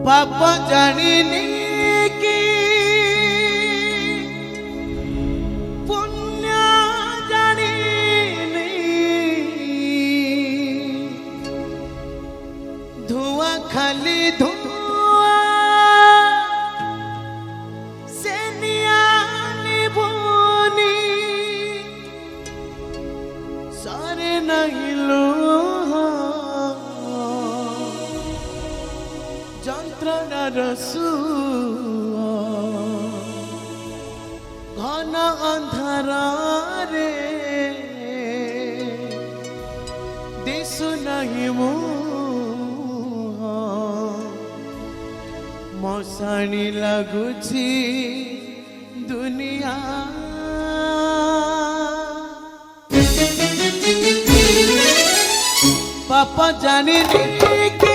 पाप जानिनी कि पुण्य जानिनी धुआं खाली धुआं से निभुनी सारे नहीं लो যন্ত্রণার ঘন অন্ধারে দিশু নাহি মশাণী লাগুছি দুনিয়া পাপ জানিনি কি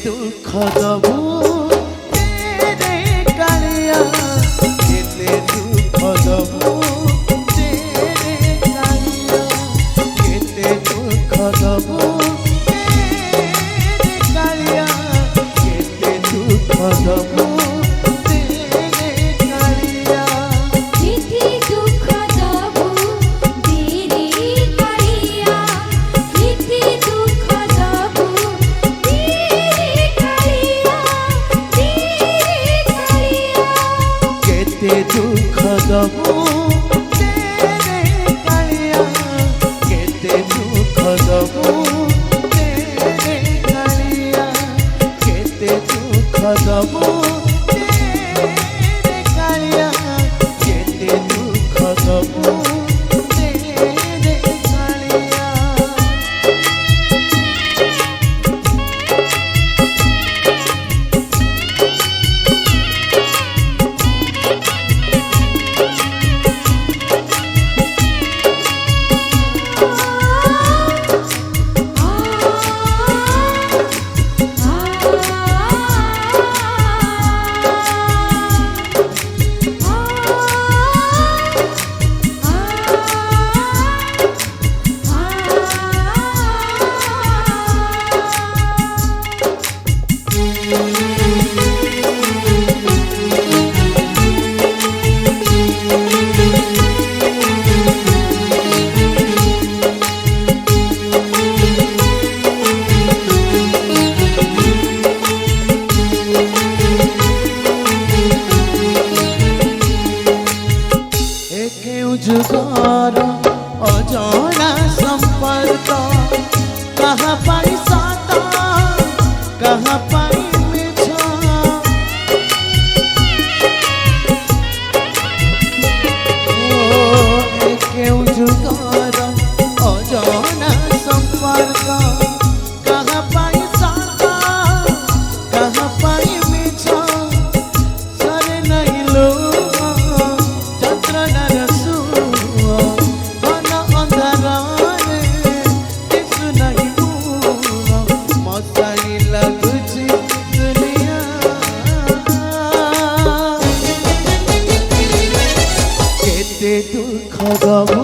दुख दबू तेरे कालिया केते दुख दबू तेरे कालिया केते दुख दबू तेरे कालिया केते दुख दबू तेरे कालिया केते दुख दबू तेरे कालिया केते दुख दबू केते दुख दबू तेरे कालिया केते दुख दबू तेरे कालिया केते दुख दबू तेरे कालिया केते दुख दबू तेरे कालिया जुगार अजाना संपर्क कहाँ पाई साता कहाँ पाई मिछा क्यों जुगार अजाना संपर्क कहाँ पाई साता कहाँ पाई मिछा सरे नहीं लो दुख दबू